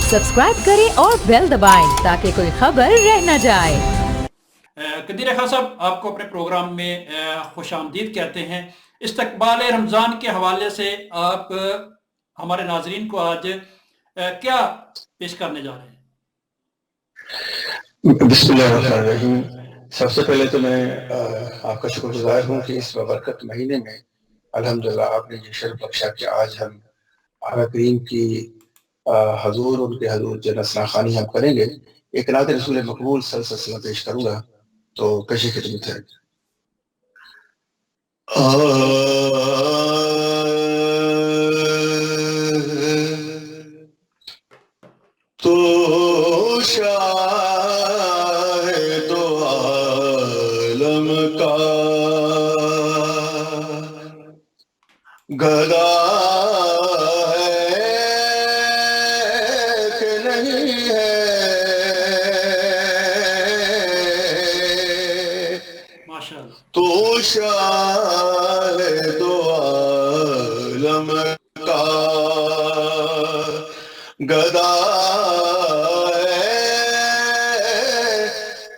Subscribe करें और bell दबाएं ताकि कोई खबर रह न जाए। कदीर खान साहब, आपको अपने प्रोग्राम में खुश आमदीद कहते हैं। इस्तकबाल रमज़ान के हवाले से आप हमारे नाजरीन को आज क्या पेश करने जा रहे हैं? बिस्मिल्लाहिर्रहमानिर्रहीम। सबसे पहले तो मैं आपका शुक्रगुजार हूँ कि इस बरकत महीने में अल्हम्दुलिल्लाह आपने ये शर्फ बख्शा कि आज हम आला करीम की हजूर उनके हजूर जन्नत खानी हम करेंगे। एक नात रसूल मकबूल सल्लल्लाहु अलैहि वसल्लम पेश करूँगा, तो पेश खिदमत है। तो शाहिद आलम का गदा है कि नहीं है, माशाअल्लाह। तो शाहिद आलम का गदा है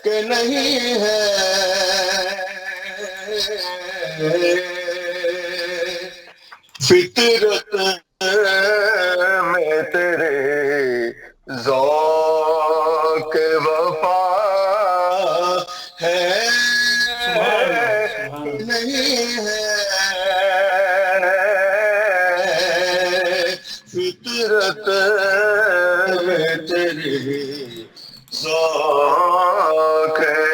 कि नहीं है, फितरत में तेरे ज़ौक़ वफ़ा है कि नहीं है, फितरत में तेरी ज़ौक़ है।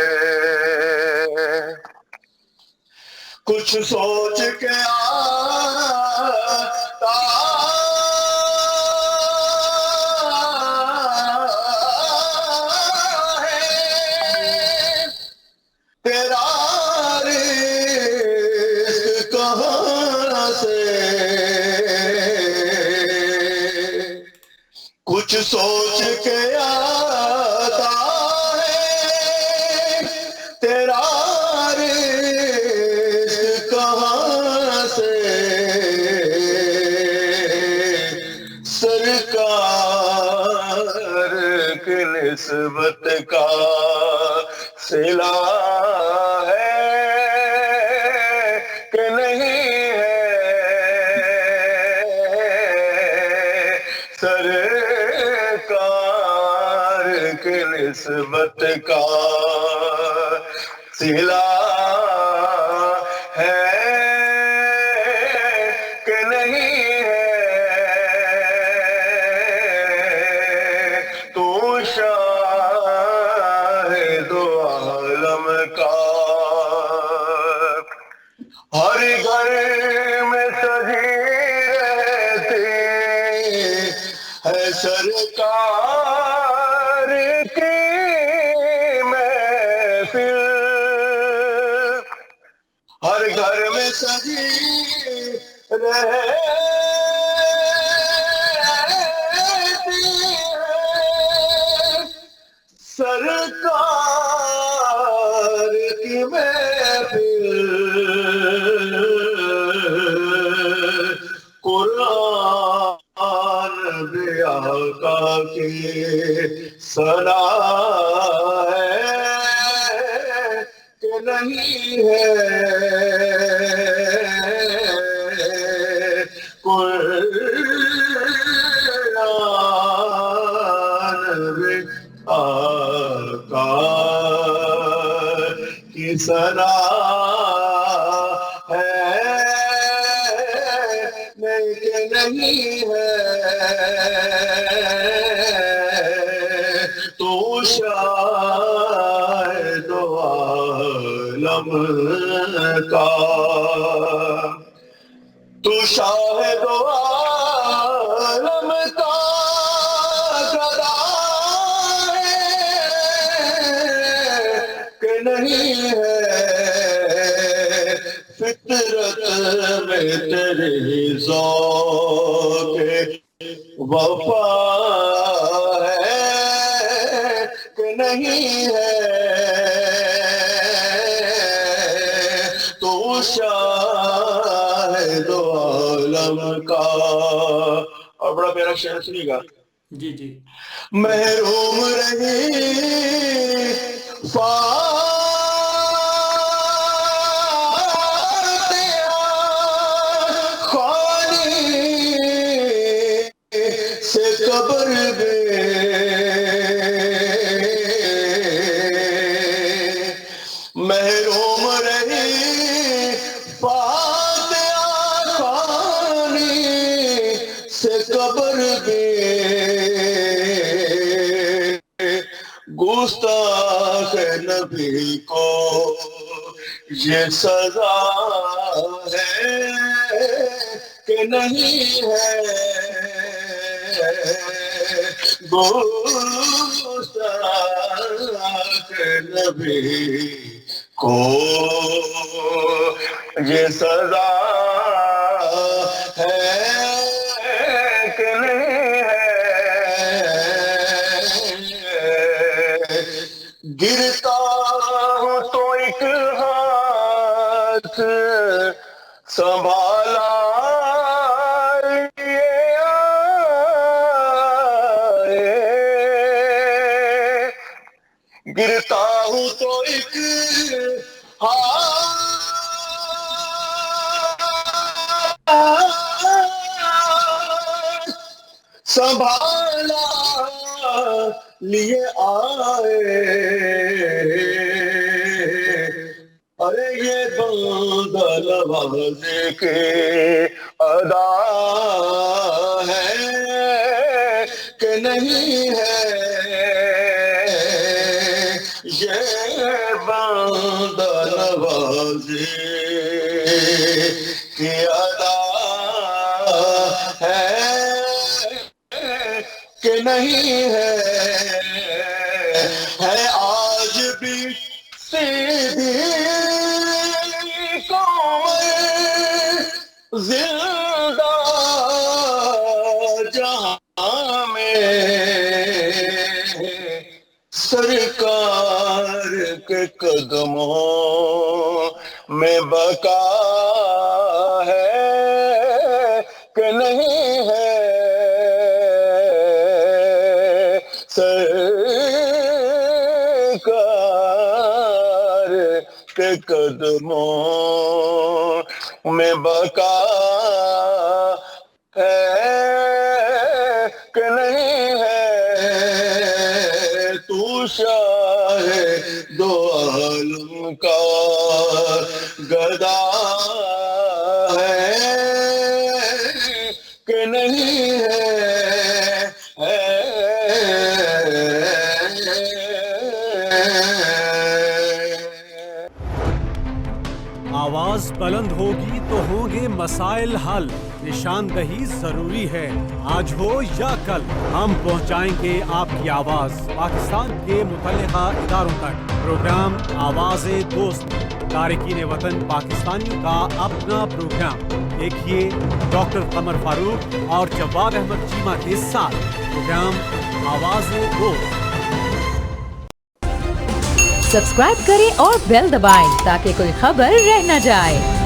कुछ सोच के आता है तेरा रिज़्क़ कहाँ से, कुछ सोच के आता है तेरा रिज़्क़ कहाँ से, सरकार की निस्बत का सिला है कि नहीं है, सरकार की निस्बत का सिला है कि नहीं है, तू शाहिद आलम का। हर घर में सजी रहती है सरकार की महफिल, हर घर में सजी रहती है सरकार की महफिल, कुरान भी आका की सना है कि नहीं है, कुरान भी आका की सना है नहीं कि नहीं है, तो शाहिद आलम का, तू शाहिद आलम का गदा है कि नहीं है, फितरत में तेरी ज़ौक़ वफ़ा है कि नहीं है, तो शाहिद आलम का। और बड़ा प्यारा शेर सुनिएगा। جی جی محروم رہی سے قبر محروم رہی فاتحہ خوانی سے قبر گستاخ نبی کو یہ سزا ہے کہ نہیں ہے گستاخ نبی کو یہ سزا ہے کہ نہیں ہے گرتا ہوں تو ایک ہاتھ سنبھالا گرتا ہوں تو ایک ہاتھ سنبھالا لیے آئے ارے یہ بندہ نواز کے ادا ہے کہ نہیں ہے یہ بندہ نواز کی ادا ہے کہ نہیں ہے آج بھی سیدھی قوم زندہ جہاں میں سرکار کے قدموں میں بقا ہے کہ نہیں ہے سرکار کے قدموں میں بقا ہے کہ نہیں ہے تو شاہ دو عالم کا گدا ہے کہ نہیں ہے آواز بلند ہوگی تو ہوں گے مسائل حل نشاندہی ضروری ہے آج ہو یا کل ہم پہنچائیں گے آپ کی آواز پاکستان کے متعلقہ اداروں تک پروگرام آواز دوست تارکین وطن پاکستانیوں کا اپنا پروگرام دیکھیے ڈاکٹر قمر فاروق اور جواد احمد چیمہ کے ساتھ پروگرام آواز دوست سبسکرائب کریں اور بیل دبائیں تاکہ کوئی خبر رہ نہ جائے